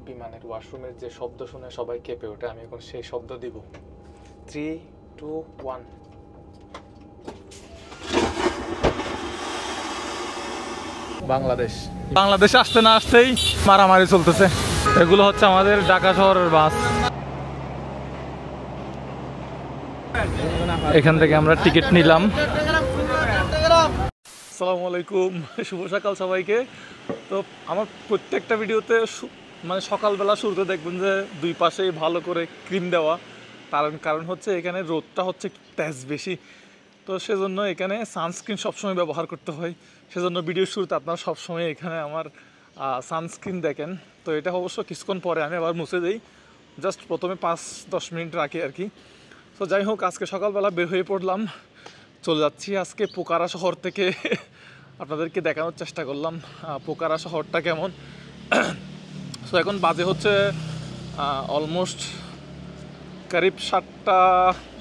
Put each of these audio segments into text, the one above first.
বিমানের ওয়াশরুমের যে শব্দ শুনে সবাই কেঁপে ওঠে, আমি এখন সেই শব্দ দিব। 3, 2, 1। বাংলাদেশে আসতে না আসতেই মারামারি চলতেছে। এগুলো হচ্ছে আমাদের ঢাকা শহরের বাস। এখান থেকে আমরা টিকিট নিলাম। আসসালামু আলাইকুম, শুভ সকাল সবাইকে। তো আমার প্রত্যেকটা ভিডিওতে মানে সকালবেলা শুরুতে দেখবেন যে দুই পাশেই ভালো করে ক্রিম দেওয়া। কারণ হচ্ছে এখানে রোদটা হচ্ছে তেজ বেশি, তো সেজন্য এখানে সানস্ক্রিন সবসময় ব্যবহার করতে হয়। সেজন্য ভিডিওর শুরুতে আপনারা সবসময় এখানে আমার সানস্ক্রিন দেখেন। তো এটা অবশ্য কিছুক্ষণ পরে আমি আবার মুছে দিই, জাস্ট প্রথমে 5-10 মিনিট রাখি আর কি। তো যাই হোক, আজকে সকালবেলা বের হয়ে পড়লাম, চলে যাচ্ছি আজকে পোকারা শহর থেকে। আপনাদেরকে দেখানোর চেষ্টা করলাম পোকারা শহরটা কেমন। সো এখন বাজে হচ্ছে অলমোস্ট করিব 7টা,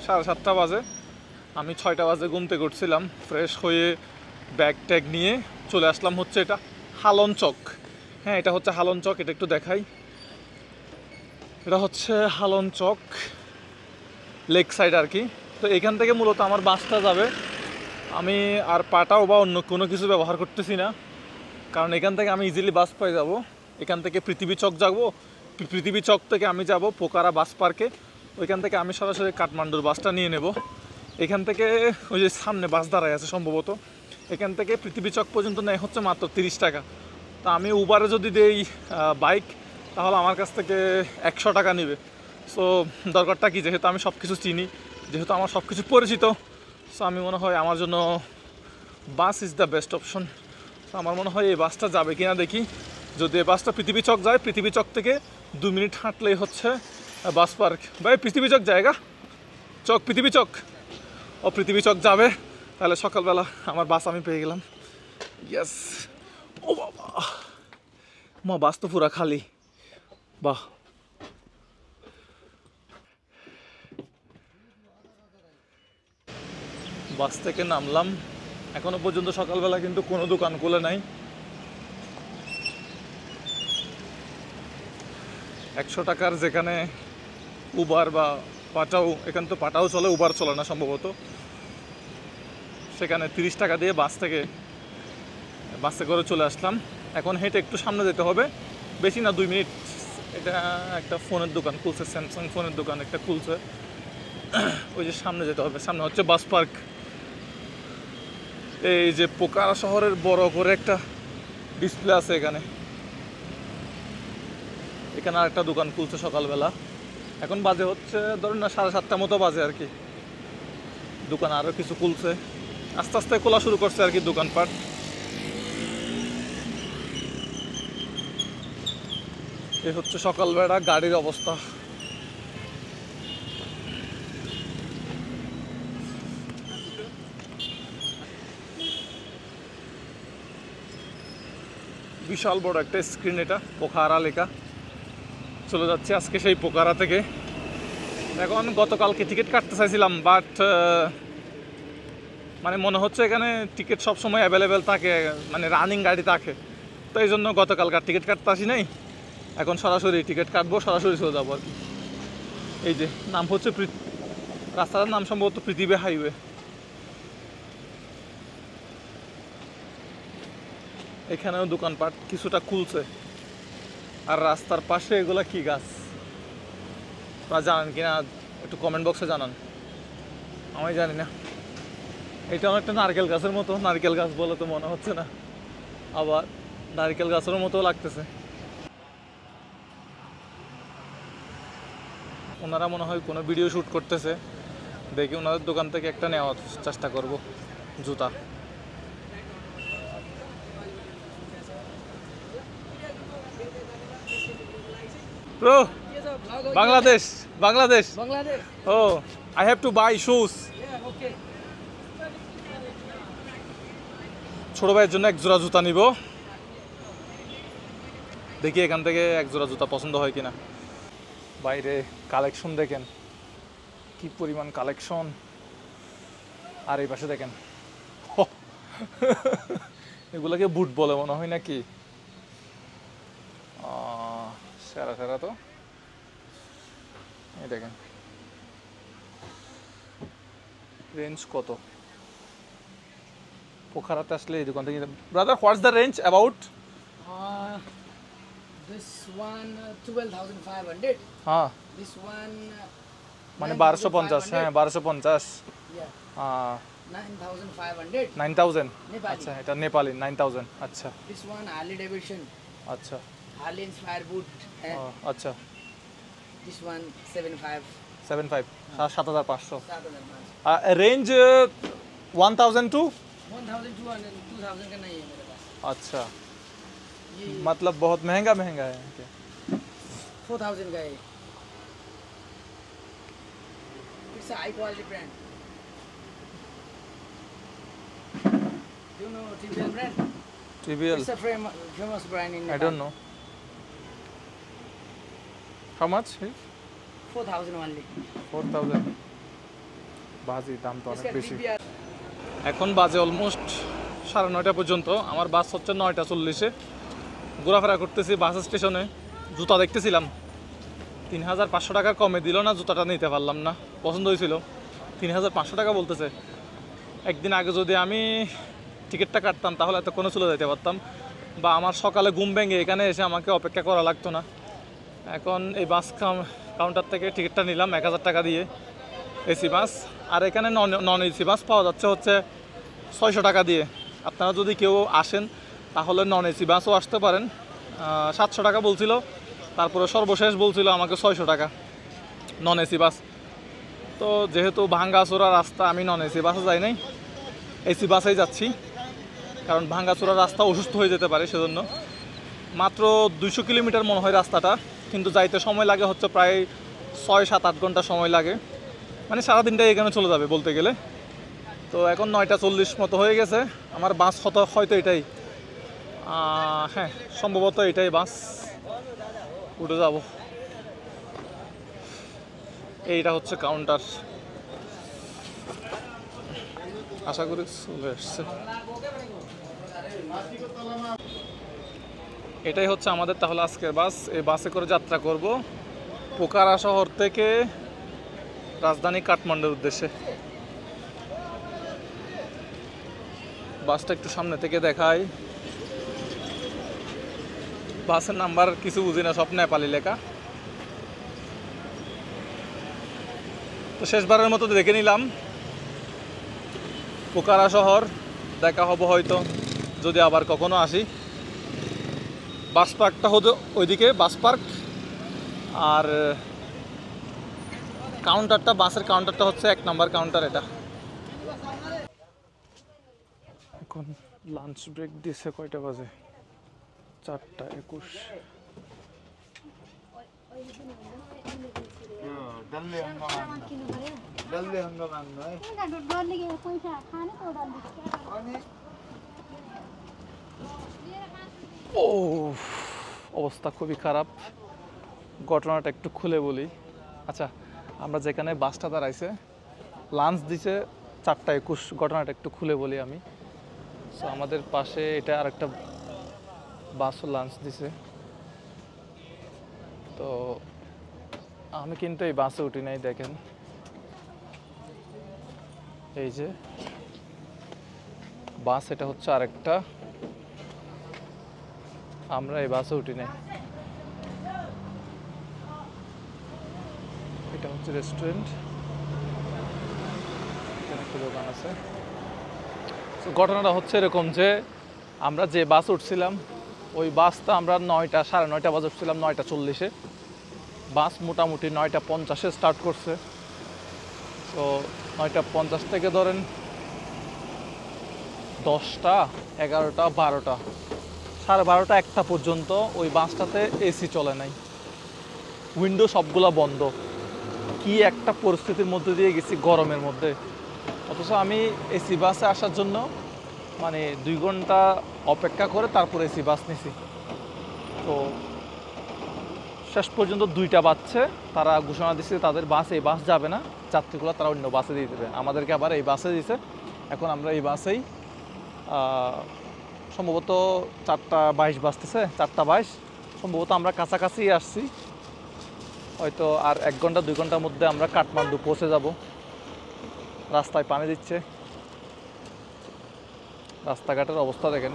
7:30 বাজে। আমি 6টা বাজে ঘুম থেকে উঠছিলাম, ফ্রেশ হয়ে ব্যাগ ট্যাগ নিয়ে চলে আসলাম হচ্ছে এটা হালন চক। হ্যাঁ, এটা হচ্ছে হালন চক, এটা একটু দেখাই। এটা হচ্ছে হালন চক লেক সাইড আর কি। তো এখান থেকে মূলত আমার বাসটা যাবে। আমি আর পাটাও বা অন্য কোনো কিছু ব্যবহার করতেছি না, কারণ এখান থেকে আমি ইজিলি বাস পেয়ে যাব। এখান থেকে পৃথিবী চক যাব, পৃথিবী চক থেকে আমি যাব পোকারা বাস পার্কে। ওইখান থেকে আমি সরাসরি কাঠমান্ডুর বাসটা নিয়ে নেব। এখান থেকে ওই যে সামনে বাস দাঁড়ায় আছে সম্ভবত, এখান থেকে পৃথিবী চক পর্যন্ত নেয় হচ্ছে মাত্র 30 টাকা। তা আমি উবারে যদি দেই বাইক, তাহলে আমার কাছ থেকে 100 টাকা নেবে। সো দরকারটা কি, যেহেতু আমি সব কিছু চিনি, যেহেতু আমার সব কিছু পরিচিত, সো আমি মনে হয় আমার জন্য bus is the best option. তো আমার মনে হয় এই বাসটা যাবে কিনা দেখি। যদি এই বাসটা পৃথিবী চক যায়, পৃথিবী চক থেকে 2 মিনিট হাঁটলেই হচ্ছে বাস পার্ক। ভাই পৃথিবী চক জায়গা চক, পৃথিবী চক, ও পৃথিবী চক যাবে, তাহলে সকালবেলা আমার বাস আমি পেয়ে গেলাম। ইয়েস। ও বাবা, মা বাস তো পুরা খালি। বাহ, বাস থেকে নামলাম। এখনো পর্যন্ত সকালবেলা কিন্তু কোনো দোকান খুলে নাই। 100 টাকার যেখানে উবার বা পাটাও, এখানে তো পাটাও চলে, উবার চলে না সম্ভবত, সেখানে 30 টাকা দিয়ে বাসে করে চলে আসলাম। এখন হেঁটে একটু সামনে যেতে হবে, বেশি না 2 মিনিট। এটা একটা ফোনের দোকান খুলছে, স্যামসাং ফোনের দোকান একটা খুলছে, ওই যে সামনে যেতে হবে। সামনে হচ্ছে বাস পার্ক। এই যে পোকারা শহরের বড় করে একটা ডিসপ্লে আছে এখানে। এখানে আর একটা দোকান খুলছে সকালবেলা। এখন বাজে হচ্ছে ধরুন না 7:30 মতো বাজে আর কি। দোকান আরও কিছু খুলছে, আস্তে আস্তে খোলা শুরু করছে আর কি দোকানপাট। এই হচ্ছে সকালবেলা গাড়ির অবস্থা। বিশাল বড় একটা স্ক্রিন, এটা পোখারা লেখা। চলে যাচ্ছে আজকে সেই পোখারা থেকে। এখন গতকালকে টিকিট কাটতে চাইছিলাম, বাট মানে মনে হচ্ছে এখানে টিকিট সবসময় অ্যাভেলেবেল থাকে, মানে রানিং গাড়ি থাকে। তো এই জন্য গতকালকার টিকিট কাটতে আসি নাই। এখন সরাসরি টিকিট কাটবো, সরাসরি চলে যাবো আর কি। এই যে নাম হচ্ছে রাস্তাটার নাম সম্ভবত পৃথিবী হাইওয়ে। এখানেও দোকানপাট কিছুটা খুলছে। আর রাস্তার পাশে এগুলা কি গাছ আপনারা জানেন কিনা একটু কমেন্ট বক্সে জানান, আমি জানি না। এটা অনেকটা নারকেল গাছের মতো, নারকেল গাছ বলে তো মনে হচ্ছে না, আবার নারকেল গাছের মতো লাগতেছে। ওনারা মনে হয় কোনো ভিডিও শ্যুট করতেছে, দেখি ওনাদের দোকান থেকে একটা নেওয়ার চেষ্টা করব জুতা। Bro, Bangladesh, Bangladesh, oh I have to buy shoes. ছোট ভাইয়ের জন্য এক জোড়া জুতা নিব, দেখি এখান থেকে এক জোড়া জুতা পছন্দ হয় কিনা। বাইরে কালেকশন দেখেন, কি পরিমাণ কালেকশন। আর এই পাশে দেখেন, এগুলাকে বুট বলে মনে হয় নাকি। সেরা সেরা তো এই দেখেন রেঞ্জ কত পোখারাতে আসলে এই দোকান থেকে brother what's the range about This one 12,500. হ্যাঁ This one মানে 1250 হ্যাঁ 1250 yeah, হ্যাঁ 9,500. 9000 Nepali. আচ্ছা এটা নেপালি 9000 আচ্ছা This one Harley Davidson, আচ্ছা Harley Inspire boot. ও, আচ্ছা This one 75. 75 7500 7,000. रेंज 1002 1,200 2,000 का नहीं है मेरे पास. अच्छा ये मतलब बहुत महंगा महंगा है क्या 4,000 का है. It's a high quality brand. Do you know TBL brand? TBL It's a famous brand in I Nepal. don't know how much 4,000 only. 4000 বাজি দাম তো অনেক इसका বেশি TBR এখন বাজে অলমোস্ট 9:30 পর্যন্ত আমার বাস হচ্ছে 9:40-এ ঘোরাফেরা করতেছি বাস স্টেশনে জুতা দেখতেছিলাম 3,500 টাকা কমে দিল না জুতাটা নিতে পারলাম না পছন্দ হয়েছিল 3,500 টাকা বলতেছে একদিন আগে যদি আমি টিকিটটা কাটতাম তাহলে এতক্ষণে চলে যেতে পারতাম বা আমার সকালে ঘুম ভেঙে এখানে এসে আমাকে অপেক্ষা করা লাগতো না এখন এই বাস কাউন্টার থেকে টিকিটটা নিলাম 1,000 টাকা দিয়ে এসি বাস আর এখানে নন এসি বাস পাওয়া যাচ্ছে হচ্ছে 600 টাকা দিয়ে আপনারা যদি কেউ আসেন তাহলে নন এসি বাসও আসতে পারেন 700 টাকা বলছিল তারপরে সর্বশেষ বলছিল আমাকে 600 টাকা নন এসি বাস তো যেহেতু ভাঙ্গাচোরা রাস্তা আমি নন এসি বাসে যাই নাই এসি বাসেই যাচ্ছি কারণ ভাঙ্গাচোরা রাস্তা অসুস্থ হয়ে যেতে পারে সেজন্য মাত্র 200 কিলোমিটার মনে হয় রাস্তাটা কিন্তু যাইতে সময় লাগে হচ্ছে প্রায় 6-7-8 ঘন্টা সময় লাগে মানে সারাদিনটাই এখানে চলে যাবে বলতে গেলে তো এখন 9:40 মতো হয়ে গেছে আমার বাস হয়তো এটাই হ্যাঁ সম্ভবত এটাই বাস উঠে যাব এইটা হচ্ছে কাউন্টার আশা করি চলে আসছে এটাই হচ্ছে আমাদের তাহলে আজকের বাস এই বাসে করে যাত্রা করব পোখারা শহর থেকে রাজধানী কাঠমান্ডুর উদ্দেশ্যে বাসটা একটু সামনে থেকে দেখাই বাসের নাম্বার কিছু বুঝি না সব নেপালি লেখা তো শেষবারের মতো দেখে নিলাম পোখারা শহর দেখা হবো হয়তো যদি আবার কখনো আসি বাস পার্কটা হতো ওইদিকে বাস পার্ক আর কাউন্টারটা বাসের কাউন্টারটা হচ্ছে 1 নম্বর কাউন্টার এটা এখন লাঞ্চ ব্রেক দিছে কয়টা বাজে 4:21 ও অবস্থা খুবই খারাপ ঘটনাটা একটু খুলে বলি আচ্ছা আমরা যেখানে বাসটা দাঁড়াইছে লাঞ্চ দিছে 4:21 ঘটনাটা একটু খুলে বলি আমি সো আমাদের পাশে এটা আরেকটা বাসও লাঞ্চ দিছে তো আমি কিন্তু এই বাসে উঠি নাই দেখেন এই যে বাস এটা হচ্ছে আরেকটা আমরা এই বাসে উঠি নাই এটা হচ্ছে রেস্টুরেন্ট এখানে একটা দোকান আছে তো ঘটনাটা হচ্ছে এরকম যে আমরা যে বাস উঠছিলাম ওই বাসটা আমরা 9:30 বাজে উঠছিলাম 9:40-এ বাস মোটামুটি 9:50-এ স্টার্ট করছে তো 9:50 থেকে ধরেন 10টা 11টা 12টা 12:30 1টা পর্যন্ত ওই বাসটাতে এসি চলে নাই উইন্ডো সবগুলা বন্ধ কি একটা পরিস্থিতির মধ্যে দিয়ে গেছি গরমের মধ্যে অথচ আমি এসি বাসে আসার জন্য মানে 2 ঘন্টা অপেক্ষা করে তারপর এসি বাস নিছি তো শেষ পর্যন্ত 2টা বাজছে তারা ঘোষণা দিচ্ছে তাদের বাস এই বাস যাবে না যাত্রীগুলো তারা অন্য বাসে দিয়ে দেবে আমাদেরকে আবার এই বাসে দিয়েছে এখন আমরা এই বাসেই সম্ভবত 4:22 বাজতেছে 4:22 সম্ভবত আমরা কাছাকাছি আসছি, হয়তো আর 1 ঘন্টা 2 ঘন্টার মধ্যে আমরা কাঠমান্ডু পৌঁছে যাব। রাস্তায় পানি দিচ্ছে, রাস্তাঘাটের অবস্থা দেখেন।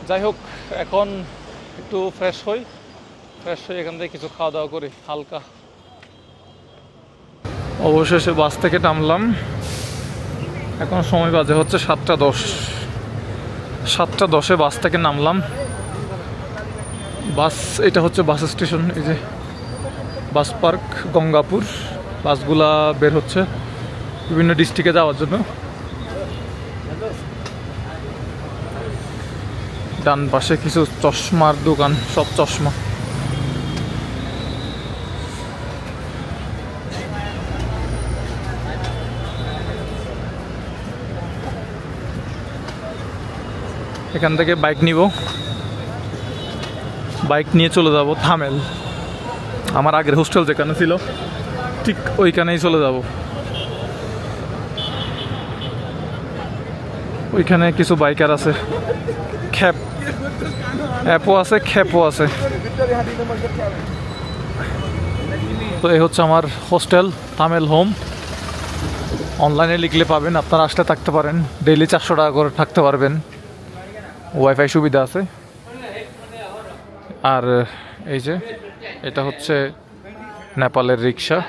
যাই হোক, এখন একটু ফ্রেশ হই এখান থেকে কিছু খাওয়া দাওয়া করি হালকা। অবশেষে বাস থেকে নামলাম। এখন সময় বাজে হচ্ছে 7:10। 7:10-এ বাস থেকে নামলাম। বাস, এটা হচ্ছে বাস স্টেশন, এই যে বাস পার্ক গঙ্গাপুর। বাসগুলা বের হচ্ছে বিভিন্ন ডিস্ট্রিক্টে যাওয়ার জন্য। ডান পাশে কিছু চশমার দোকান, সব চশমা। এখান থেকে বাইক নিব, বাইক নিয়ে চলে যাব থামেল। আমার আগের হোস্টেল যেখানে ছিল ঠিক ওইখানেই চলে যাব। ওইখানে কিছু বাইকার আছে, অ্যাপও আছে, খ্যাপও আছে। তো এই হচ্ছে আমার হোস্টেল থামেল হোম। অনলাইনে লিখলে পাবেন, আপনারা আসলে থাকতে পারেন। ডেইলি 400 টাকা করে থাকতে পারবেন, ওয়াইফাই সুবিধা আছে। আর এই যে এটা হচ্ছে নেপালের রিক্সা।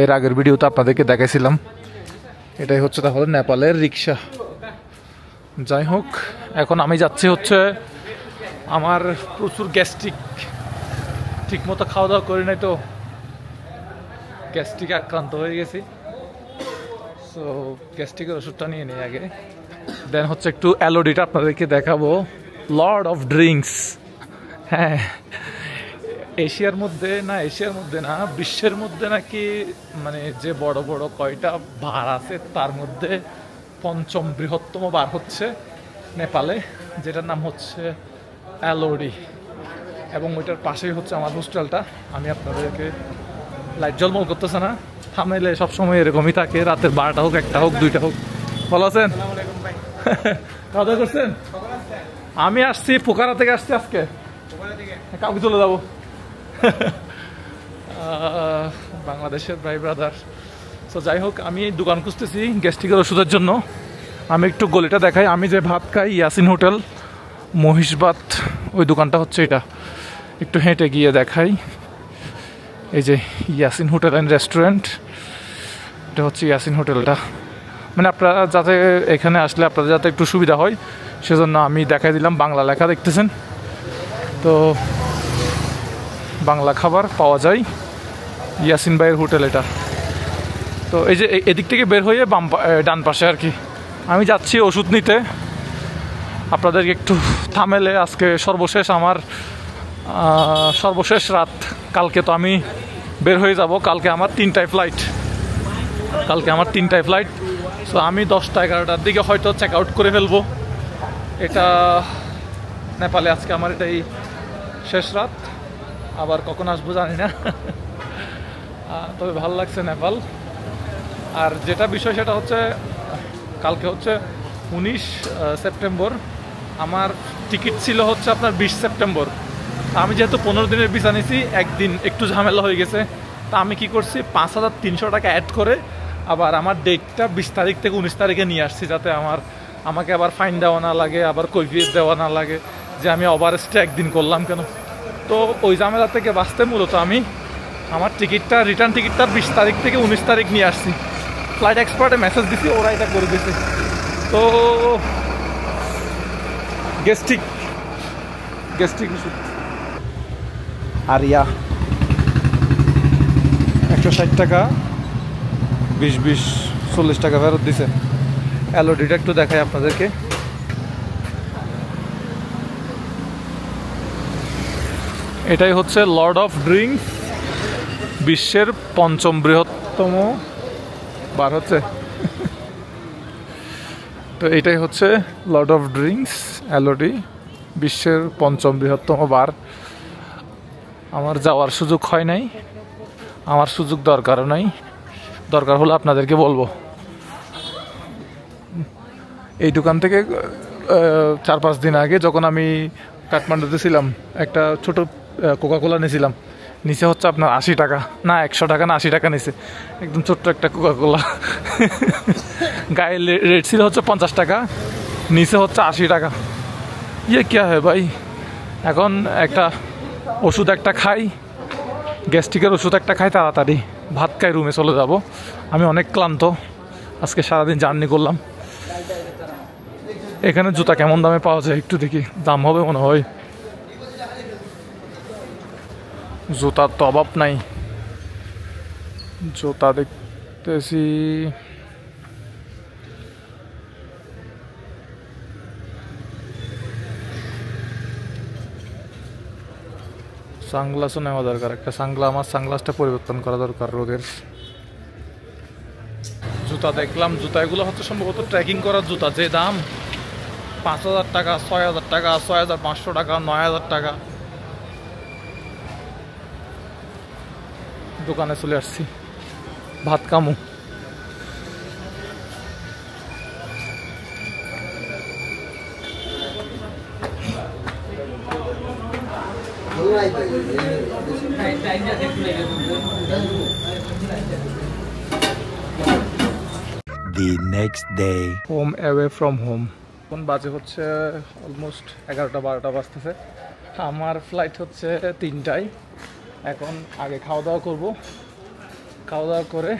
এর আগের ভিডিওতে আপনাদেরকে দেখাইছিলাম। এটাই হচ্ছে তাহলে নেপালের রিক্সা। যাই হোক, এখন আমি যাচ্ছি হচ্ছে, আমার প্রচুর গ্যাস্ট্রিক, ঠিক মতো খাওয়া দাওয়া করি নাই তো গ্যাস্ট্রিক আক্রান্ত হয়ে গেছি। সো গ্যাস্ট্রিকের ওষুধটা নিয়ে নিই আগে, দেন হচ্ছে একটু অ্যালোডিটা আপনাদেরকে দেখাবো। Lord of drinks. হ্যাঁ, এশিয়ার মধ্যে না বিশ্বের মধ্যে নাকি মানে যে বড় বড় কয়টা বার আছে তার মধ্যে 5ম বৃহত্তম বার হচ্ছে নেপালে, যেটার নাম হচ্ছে অ্যালোডি। এবং ওইটার পাশেই হচ্ছে আমার হোস্টেলটা। আমি আপনাদেরকে, লাইট জলমল করতেছে না, থামেলে সবসময় এরকমই থাকে, রাতের 12টা হোক, 1টা হোক, 2টা হোক। ভালো আছেন? খাওয়া দাওয়া করছেন? আমি আসছি পোখারা থেকে, আসছি আজকে, কাউকে চলে যাবো। বাংলাদেশের ভাই ব্রাদার। তো যাই হোক, আমি দোকান খুঁজতেছি গ্যাস্ট্রিকের ওষুধের জন্য। আমি একটু গলিটা দেখাই। আমি যে ভাত খাই, ইয়াসিন হোটেল মহিষবাত, ওই দোকানটা হচ্ছে এটা। একটু হেঁটে গিয়ে দেখাই। এই যে ইয়াসিন হোটেল অ্যান্ড রেস্টুরেন্ট, এটা হচ্ছে ইয়াসিন হোটেলটা। মানে আপনারা যাতে এখানে আসলে আপনাদের যাতে একটু সুবিধা হয় সেজন্য আমি দেখাই দিলাম। বাংলা লেখা দেখতেছেন তো, বাংলা খাবার পাওয়া যায়। ইয়াসিন ভাইয়ের হোটেল এটা। তো এই যে এদিক থেকে বের হয়ে ডান পাশে আর কি। আমি যাচ্ছি ওষুধ নিতে। আপনাদেরকে একটু থামেলে আজকে সর্বশেষ আমার সর্বশেষ রাত। কালকে তো আমি বের হয়ে যাব, কালকে আমার 3টায় ফ্লাইট। সো আমি 10টা 11টার দিকে হয়তো চেক আউট করে ফেলবো। এটা নেপালে আজকে আমার এটাই শেষ রাত। আবার কখন আসবো জানি না। তবে ভালো লাগছে নেপাল। আর যেটা বিষয় সেটা হচ্ছে, কালকে হচ্ছে 19 সেপ্টেম্বর। আমার টিকিট ছিল হচ্ছে আপনার 20 সেপ্টেম্বর। আমি যেহেতু 15 দিনের ভিসা নিয়েছি, একদিন একটু ঝামেলা হয়ে গেছে। তা আমি কি করছি, 5300 টাকা অ্যাড করে আবার আমার ডেটটা 20 তারিখ থেকে 19 তারিখে নিয়ে আসছি, যাতে আমাকে আবার ফাইন দেওয়া না লাগে, আবার কৈফিয়ত দেওয়া না লাগে যে আমি ওভারস্টে একদিন করলাম কেন। তো ওই ঝামেলা থেকে বাঁচতে মূলত আমি আমার রিটার্ন টিকিটটা 20 তারিখ থেকে 19 তারিখ নিয়ে আসছি। ফ্লাইট এক্সপার্টে মেসেজ দিছি, ওরা এটা করে দিয়েছে। তো গ্যাস্ট্রিক ওষুধ আর 160 টাকা, 20 40 টাকা ফেরত দিছে। অ্যালোডিটা একটু দেখাই আপনাদেরকে। এটাই হচ্ছে লর্ড অফ ড্রিঙ্কস, বিশ্বের 5ম বৃহত্তম বার হচ্ছে। তো এটাই হচ্ছে লর্ড অফ ড্রিঙ্কস অ্যালোডি। বিশ্বের ৫ম বৃহত্তম বার। আমার যাওয়ার সুযোগ হয় নাই, আমার সুযোগ দরকারও নাই, দরকার হলে আপনাদেরকে বলবো। এই দোকান থেকে ৪-৫ দিন আগে যখন আমি কাঠমান্ডুতে ছিলাম একটা ছোট কোকাকোলা নিয়েছিলাম, নিচে হচ্ছে আপনার ৮০ টাকা, না ১০০ টাকা না ৮০ টাকা নিচে, একদম ছোট্ট একটা কোকাকোলা। গায়ে রেট ছিল হচ্ছে ৫০ টাকা, নিচে হচ্ছে ৮০ টাকা। ইয়ে क्या है ভাই। এখন একটা ওষুধ একটা খাই, গ্যাস্ট্রিকের ওষুধ একটা খাই, তাড়াতাড়ি ভাত খাই, রুমে চলে যাব। আমি অনেক ক্লান্ত, আজকে সারাদিন জার্নি করলাম। এখানে জুতা কেমন দামে পাওয়া যায় একটু দেখি, দাম হবে মনে হয়। জুতার তো অভাব নাই, জুতা দেখতেছি সানগ্লাসও নেওয়া দরকার, একটা আমার সানগ্লাসটা পরিবর্তন করা দরকার রোদের। জুতা দেখলাম, জুতা এগুলো হচ্ছে সম্ভবত ট্রেকিং করার জুতা, যে দাম ৫,০০০ টাকা, ৬,০০০ টাকা, ৬,৫০০ টাকা, ৯,০০০ টাকা। দোকানে চলে আসছি, ভাত কামু। The next day. Home away from home. এখন বাজে হচ্ছে অলমোস্ট ১১টা-১২টা বাজতেছে। আমার ফ্লাইট হচ্ছে ৩টায়। এখন আগে খাওয়া দাওয়া করবো, খাওয়া দাওয়া করে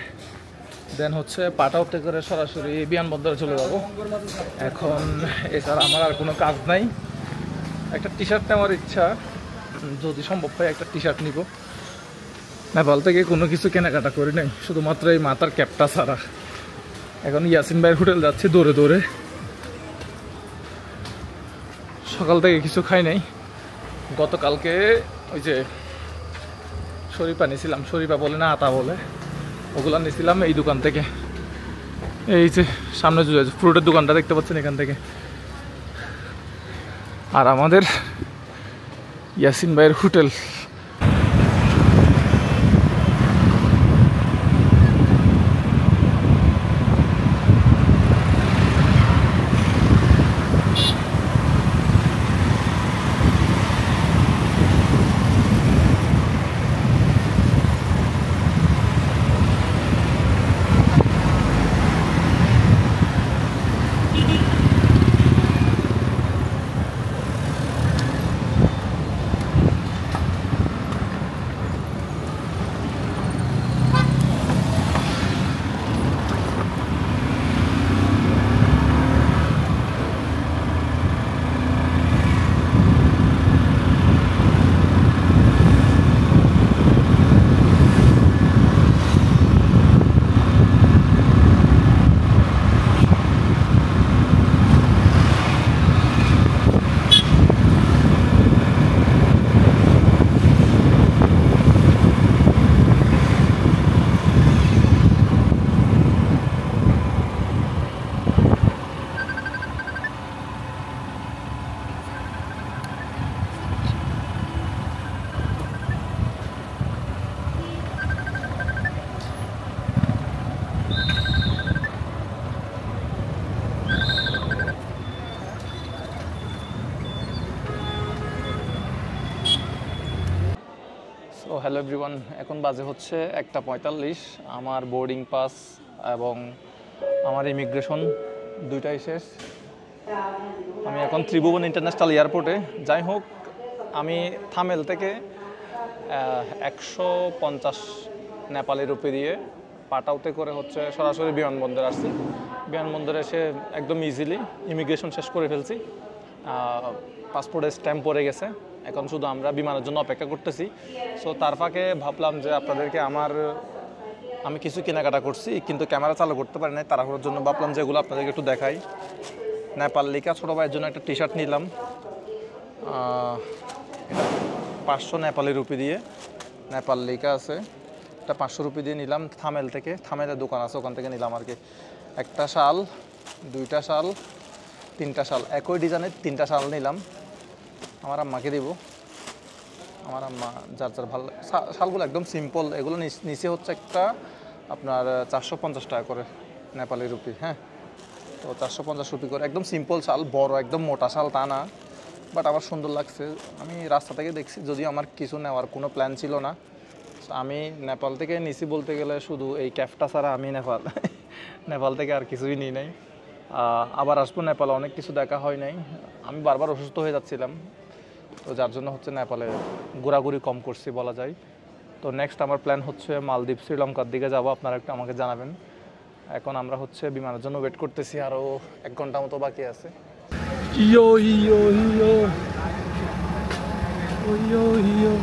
দেন হচ্ছে পাটাউতে করে সরাসরি বিমানবন্দরে চলে যাবো। এখন এছাড়া আমার আর কোনো কাজ নাই। একটা টি শার্ট নেওয়ার ইচ্ছা, যদি সম্ভব হয় একটা টি শার্ট নিব। নেপাল থেকে কোনো কিছু কেনাকাটা করি নাই, শুধুমাত্র এই মাথার ক্যাপটা ছাড়া। এখন ইয়াসিন ভাইয়ের হোটেল যাচ্ছি দৌড়ে দৌড়ে। সকাল থেকে কিছু খাই নাই। গতকালকে ওই যে শরীফা নিয়েছিলাম, শরীফা বলে না আতা বলে, ওগুলো নিয়েছিলাম এই দোকান থেকে। এই যে সামনে ফ্রুটের দোকানটা দেখতে পাচ্ছেন এখান থেকে। আর আমাদের ইয়াসিন ভাইয়ের হোটেল। ও হ্যালো এভরিওয়ান, এখন বাজে হচ্ছে 1:45। আমার বোর্ডিং পাস এবং আমার ইমিগ্রেশন দুইটাই শেষ। আমি এখন ত্রিভুবন ইন্টারন্যাশনাল এয়ারপোর্টে। যাই হোক, আমি থামেল থেকে 150 নেপালি রুপি দিয়ে পাটাউতে করে হচ্ছে সরাসরি বিমানবন্দর আসছি। বিমানবন্দরে এসে একদম ইজিলি ইমিগ্রেশন শেষ করে ফেলছি। পাসপোর্টের স্ট্যাম্প পড়ে গেছে, এখন শুধু আমরা বিমানের জন্য অপেক্ষা করতেছি। সো তার ফাঁকে ভাবলাম যে আপনাদেরকে আমি কিছু কেনাকাটা করছি, কিন্তু ক্যামেরা চালু করতে পারি নাই তাড়াহুড়োর জন্য। ভাবলাম যে এগুলো আপনাদেরকে একটু দেখাই। নেপাল লিকা ছোটো ভাইয়ের জন্য একটা টি শার্ট নিলাম, এটা 500 নেপালি রুপি দিয়ে। নেপাল লিকা আছে, এটা 500 রুপি দিয়ে নিলাম থামেল থেকে। থামেলের দোকান আছে, ওখান থেকে নিলাম আর কি। একটা শাল, দুইটা শাল, তিনটা শাল, একই ডিজাইনের 3টা শাল নিলাম। আমার আম্মাকে দিব। আমার আম্মা যার যার ভালো শালগুলো একদম সিম্পল, এগুলো নিচে হচ্ছে একটা আপনার 450 টাকা করে নেপালি রুপি। হ্যাঁ, তো 450 রুপি করে, একদম সিম্পল শাল, বড় একদম মোটা শাল তা না, বাট আমার সুন্দর লাগছে। আমি রাস্তা থেকে দেখছি, যদিও আমার কিছু নেওয়ার কোনো প্ল্যান ছিল না। আমি নেপাল থেকে নিছি বলতে গেলে শুধু এই ক্যাফটা ছাড়া আমি নেপাল থেকে আর কিছুই নিই নাই। আবার আসবো নেপালে, অনেক কিছু দেখা হয় নাই। আমি বারবার অসুস্থ হয়ে যাচ্ছিলাম, তো যার জন্য হচ্ছে নেপালে ঘোরাঘুরি কম করছি বলা যায়। তো নেক্সট আমার প্ল্যান হচ্ছে মালদ্বীপ, শ্রীলঙ্কার দিকে যাব, আপনারা একটু আমাকে জানাবেন। এখন আমরা হচ্ছে বিমানের জন্য ওয়েট করতেছি, আরও 1 ঘন্টা মতো বাকি আছে। ইয়ো ইয়ো ইয়ো ইয়ো ইয়ো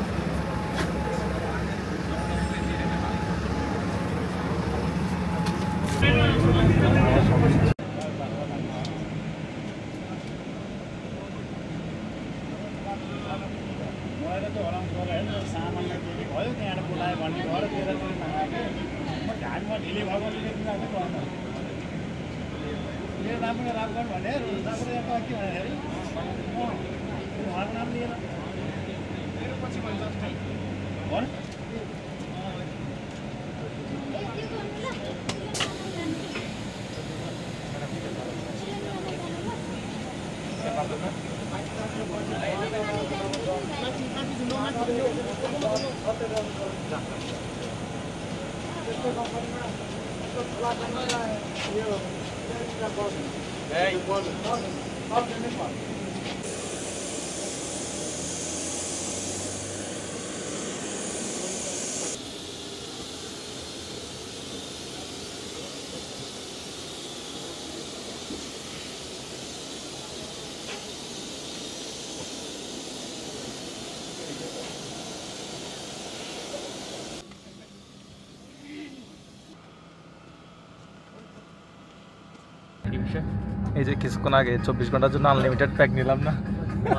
এই যে কিছুক্ষণ আগে 24 ঘন্টার জন্য আনলিমিটেড প্যাক নিলাম না।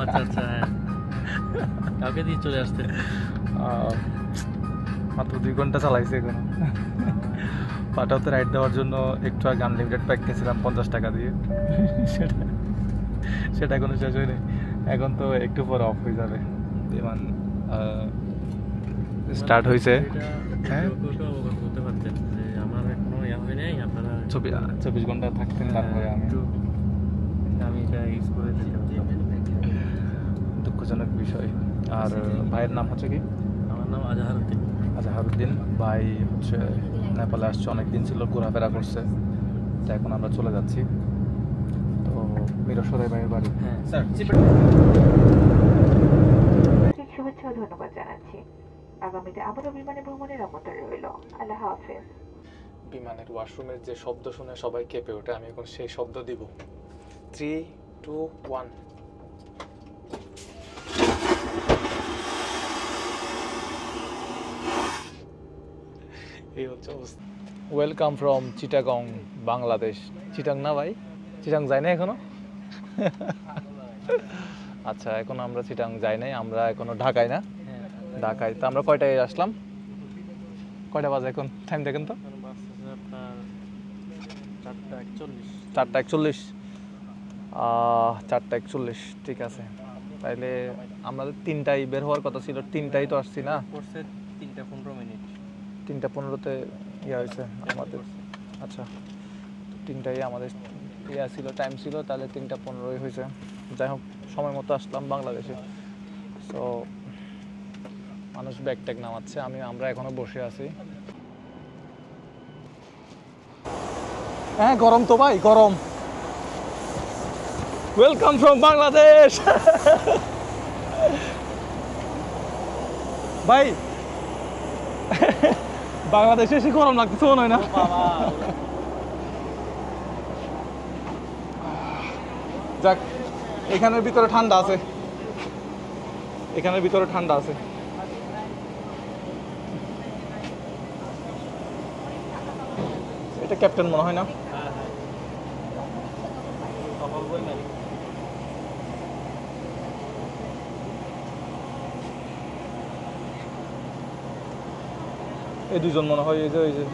আচ্ছা আচ্ছা, হ্যাঁ, কাউকে দিয়ে চলে আসতে মাত্র 2 ঘন্টা চালাইছে এখন। পাটাতে রাইড দেওয়ার জন্য একটু আগে আনলিমিটেড প্যাক নিয়েছিলাম 50 টাকা দিয়ে, সেটা এখনো শেষ হয়নি। এখন তো একটু পরে অফ হয়ে যাবে, বিমান স্টার্ট হয়েছে। হ্যাঁ, বলতে পারতেন যে আমার এখনো ইয়া হয় নাই, আপনারা 24 ঘন্টা থাকতেন, তারপরে আমি এটা ইউজ করে দিতে পারতাম। দুঃখজনক বিষয়। আর ভাইয়ের নাম হচ্ছে কি? আমার নাম আজহারউদ্দিন। আজহারউদ্দিন ভাই হচ্ছে নেপালে আসছে, অনেকদিন ছিল, ঘোরাফেরা করছে, তো এখন আমরা চলে যাচ্ছি। তো মিরসরাই ভাইয়ের বাড়ি। হ্যাঁ স্যার, শুভেচ্ছা ও ধন্যবাদ জানাচ্ছি। আগামীতে আবারও বিমানে ভ্রমণের আমন্ত্রণ রইল। আল্লাহ হাফেজ। বিমানের ওয়াশরুমের যে শব্দ শুনে সবাই কেঁপে ওঠে, আমি এখন সেই শব্দ দিব। 3, 2, 1। এই হচ্ছে অবস্থা। Welcome from Chittagong, Bangladesh. চিটাং না ভাই? চিটাং যাই না এখনো? আচ্ছা, এখন আমরা চিটাং যাই নাই, আমরা এখনো ঢাকায় না? ঢাকায়। তো আমরা কয়টায় আসলাম? কয়টা বাজে এখন? টাইম দেখেন তো। আপনার 4:41। 4:41। 4:41, ঠিক আছে। তাইলে আমাদের 3টায় বের হওয়ার কথা ছিল, 3টায় তো আসছি না? করছে 3:15। 3:15-তে ইয়ে হয়েছে আমাদের। আচ্ছা, 3টায় আমাদের ইয়ে ছিল, টাইম ছিল, তাহলে 3:15 হয়েছে। যাই হোক, সময় মতো আসলাম বাংলাদেশে। সো মানুষ ব্যাগ ট্যাগ নামাচ্ছে, আমরা এখনো বসে আছি। হ্যাঁ, গরম তো ভাই, গরম। Welcome from Bangladesh. ভাই, বাংলাদেশে এসে গরম লাগতেছে মনে হয় না? যাক, এখানের ভিতরে ঠান্ডা আছে, এখানের ভিতরে ঠান্ডা আছে। এটা ক্যাপ্টেন মনে হয় না? এই দুজন মনে হয়, এই যে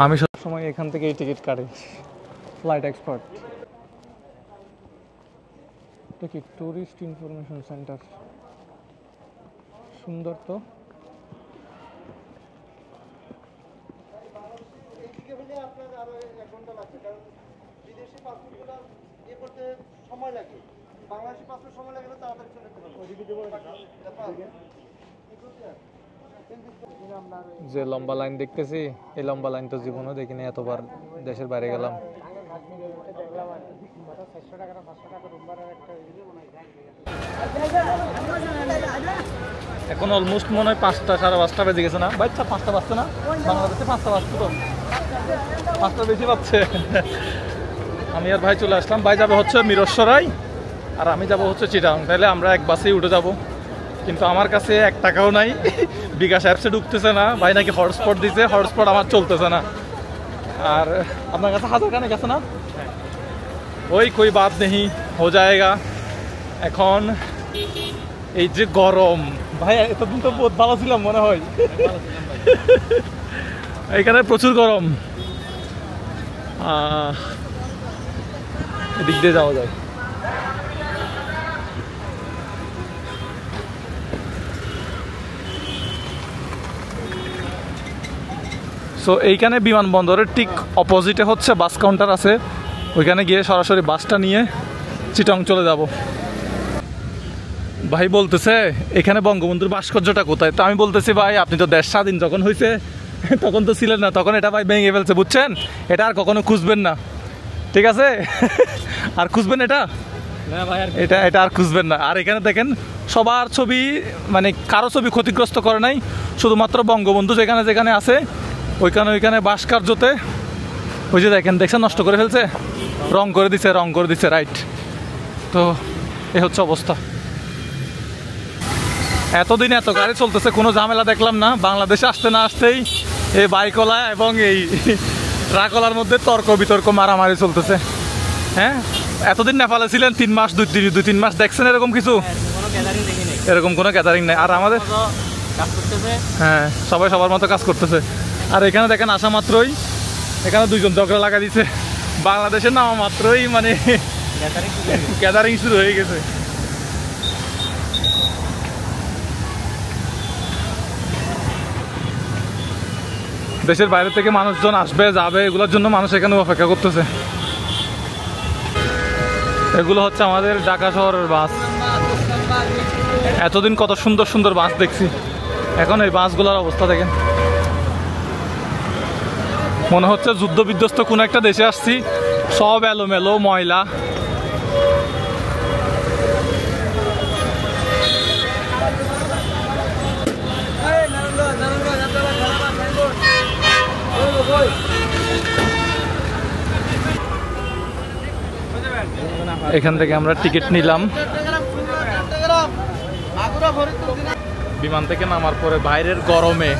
আমি সবসময় এখান থেকে এই টিকিট কাটি, ফ্লাইট এক্সপার্ট। এটা কি ট্যুরিস্ট ইনফরমেশন সেন্টার, সুন্দর তো। যে লম্বা লাইন দেখতেছি, এই লম্বা লাইন তো জীবনও দেখিনি, এতবার দেশের বাইরে গেলাম। এখন অলমোস্ট মনে হয় 5টা 5:30 বেজে গেছে না বাচ্চা? 5টা বাজছে না? বাংলাদেশে 5টা বাজছে তো, 5টা বেশি বাজছে। আমি আর ভাই চলে আসলাম। ভাই যাবে হচ্ছে মিরসরাই আর আমি যাব হচ্ছে চিটাগাং। তাহলে আমরা এক বাসেই উঠে যাব। কিন্তু আমার কাছে 1 টাকাও নাই, বিকাশ অ্যাপসে ঢুকতেছে না। ভাই নাকি হটস্পট দিছে, হটস্পট আমার চলতেছে না। আর আপনার কাছে 1000 টাকা গেছে না? ওই কই বাদ নেই, হো যায়গা। এখন এই যে গরম ভাই, এতদিন তো বহুত ভালো ছিলাম মনে হয়। এখানে প্রচুর গরম, এদিক দিয়ে যাওয়া যায়। সো এইখানে বিমানবন্দরের ঠিক অপোজিটে হচ্ছে বাস কাউন্টার আছে, ওইখানে গিয়ে সরাসরি বাসটা নিয়ে চিটাং চলে যাব। ভাই বলতেছে এখানে বঙ্গবন্ধুর ভাস্কর্যটা কোথায়? তো আমি বলতেছি ভাই আপনি তো দেশ স্বাধীন যখন হয়েছে তখন তো ছিলেন না, তখন এটা ভাই ভেঙে ফেলছে, বুঝছেন? এটা আর কখনো খুঁজবেন না, ঠিক আছে? আর খুঁজবেন এটা, এটা এটা আর খুঁজবেন না। আর এখানে দেখেন সবার ছবি, মানে কারো ছবি ক্ষতিগ্রস্ত করে নাই, শুধুমাত্র বঙ্গবন্ধু যেখানে যেখানে আছে ওইখানে ওইখানে ভাস্কর্যতে ওই যে দেখছেন নষ্ট করে ফেলছে, রং করে দিছে, রাইট। তো এ হচ্ছে অবস্থা। এতদিন এত গাড়ি চলতেছে, কোনো ঝামেলা দেখলাম না। বাংলাদেশে আসতে না আসতেই এই বাইকওয়ালা এবং এই ট্রাকওয়ালার মধ্যে তর্ক বিতর্ক মারামারি চলতেছে। হ্যাঁ, এতদিন নেপালে ছিলেন 3 মাস, 2-3 মাস, দেখছেন এরকম কিছু? এরকম কোনো গ্যাদারিং নেই। আর আমাদের হ্যাঁ, সবাই সবার মতো কাজ করতেছে। আর এখানে দেখেন আসা মাত্রই এখানে 2জন ঝগড়া লাগা দিছে, বাংলাদেশে নামা মাত্রই মানে গ্যাদারিং শুরু হয়ে গেছে। দেশের বাইরে থেকে মানুষজন আসবে যাবে, এগুলোর জন্য মানুষ এখানে অপেক্ষা করতেছে। এগুলো হচ্ছে আমাদের ঢাকা শহরের বাস। এতদিন কত সুন্দর সুন্দর বাস দেখছি, এখন এই বাসগুলোর অবস্থা দেখেন। মনে হচ্ছে যুদ্ধ বিধ্বস্ত কোনো একটা দেশে আসছি, সব এলোমেলো ময়লা। এখান থেকে আমরা টিকিট নিলাম। বিমান থেকে নামার পরে বাইরের গরমে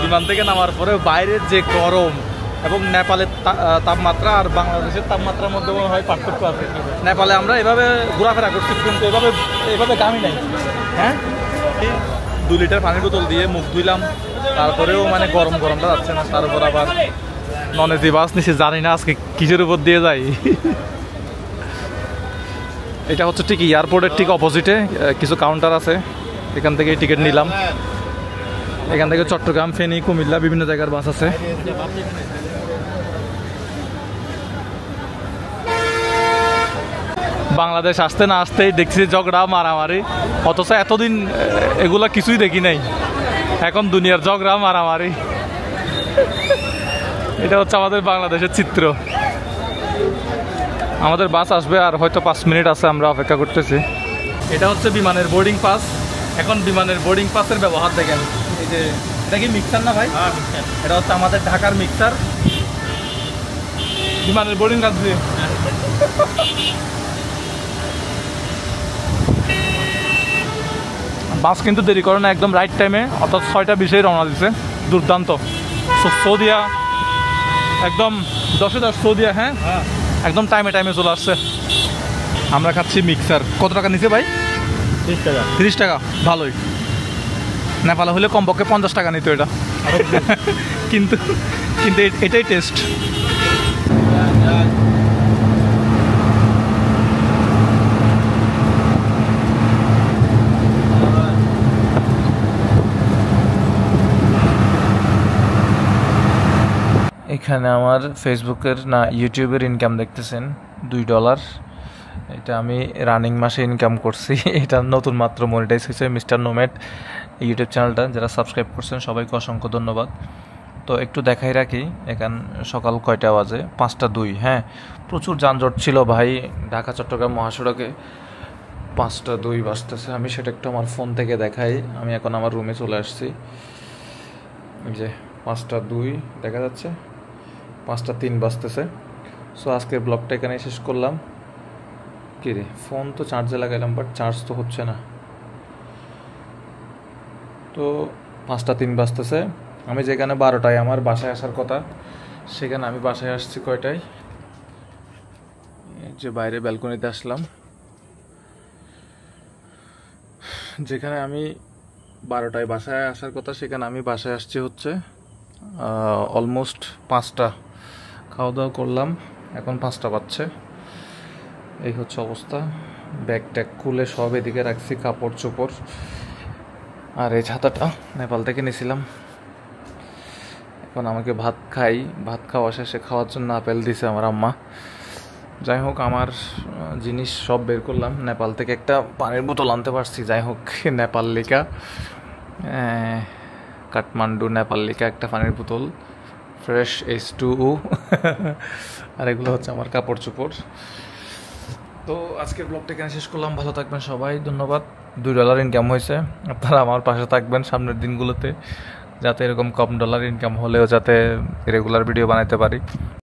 বিমান থেকে নামার পরে বাইরের যে গরম এবং নেপালের তাপমাত্রা আর বাংলাদেশের তাপমাত্রার মধ্যে মনে হয় পার্থক্য আছে। নেপালে আমরা এভাবে ঘোরাফেরা করছি, কিন্তু এভাবে কামি নাই। হ্যাঁ, 2 লিটার পানির বোতল দিয়ে মুখ ধুইলাম, তারপরেও মানে গরমটা যাচ্ছে না। তার উপর আবার নন এসি বাস নিচে, জানি না আজকে কিসের উপর দিয়ে যাই। এটা হচ্ছে ঠিক এয়ারপোর্টের ঠিক অপোজিটে কিছু কাউন্টার আছে, এখান থেকে টিকিট নিলাম। এখান থেকে চট্টগ্রাম, ফেনী, কুমিল্লা বিভিন্ন জায়গার বাস আছে। বাংলাদেশ আসতে না আসতেই দেখছি ঝগড়া মারামারি, অথচ এতদিন এগুলা কিছুই দেখি নাই, এখন দুনিয়ার ঝগড়া মারামারি। এটা হচ্ছে আমাদের বাংলাদেশের চিত্র। আমাদের বাস আসবে আর হয়তো 5 মিনিট আছে, আমরা অপেক্ষা করতেছি। এটা হচ্ছে বিমানের বোর্ডিং পাস। এখন বিমানের বোর্ডিং পাসের ব্যবহার দেখেন, এই যে এটা কি মিক্সার না ভাই? এটা হচ্ছে আমাদের ঢাকার মিক্সার, বিমানের বোর্ডিং পাস দিয়ে। বাস কিন্তু দেরি করে না, একদম রাইট টাইমে, অর্থাৎ 6টা 20 রওনা দিছে। দুর্দান্ত। সৌদিয়া একদম 10-10 সৌদিয়া। হ্যাঁ, একদম টাইমে চলে আসছে। আমরা খাচ্ছি মিক্সার। কত টাকা নিছে ভাই? 30 টাকা। 30 টাকা, ভালোই। নেপালে হলে কমপক্ষে 50 টাকা নিত এটা। কিন্তু কিন্তু এটাই টেস্ট। এখানে আমার ফেসবুকের না ইউটিউবের ইনকাম দেখতেছেন $2। এটা আমি রানিং মাসে ইনকাম করছি। এটা নতুন মাত্র মনিটাইজ হয়েছে মিস্টার নোমেড ইউটিউব চ্যানেলটা। যারা সাবস্ক্রাইব করছেন সবাইকে অসংখ্য ধন্যবাদ। তো একটু দেখাই রাখি, এখন সকাল কয়টা বাজে? 5:02। হ্যাঁ, প্রচুর যানজট ছিল ভাই ঢাকা চট্টগ্রাম মহাসড়কে। 5:02 বাজতেছে। আমি সেটা একটু আমার ফোন থেকে দেখাই। আমি এখন আমার রুমে চলে আসছি। এই যে 5:02 দেখা যাচ্ছে, 5:03 বাজতেছে। সো আজকের ব্লগটা এখানে শেষ করলাম। কি রে, ফোন তো চার্জে লাগাইলাম বাট চার্জ তো হচ্ছে না। তো 5:03 বাজতেছে। আমি যেখানে 12টায় আমার বাসায় আসার কথা, সেখানে আমি বাসায় আসছি কয়টায়? এই যে বাইরে ব্যালকনিতে আসলাম। যেখানে আমি 12টায় বাসায় আসার কথা, সেখানে আমি বাসায় আসছি হচ্ছে অলমোস্ট 5টা। খাওয়া দাওয়া করলাম, এখন 5টা বাজছে। এই হচ্ছে অবস্থা। ব্যাগ ট্যাগ খুলে সব এদিকে রাখছি, কাপড় চোপড়। আর এই ছাতাটা নেপাল থেকে নিয়েছিলাম। এখন আমাকে ভাত খাওয়া শেষে খাওয়ার জন্য আপেল দিছে আমার আম্মা। যাই হোক, আমার জিনিস সব বের করলাম। নেপাল থেকে একটা পানির বোতল আনতে পারছি। যাই হোক, নেপাল লিকা, কাঠমান্ডু নেপাল লিকা একটা পানির বোতল, ফ্রেশ H2O। আর এগুলো হচ্ছে আমার কাপড় চোপড়। তো আজকের ব্লগটা এখানে শেষ করলাম। ভালো থাকবেন সবাই, ধন্যবাদ। $2 ইনকাম হয়েছে। আপনারা আমার পাশে থাকবেন সামনের দিনগুলোতে, যাতে এরকম কম ডলার ইনকাম হলেও যাতে রেগুলার ভিডিও বানাতে পারি।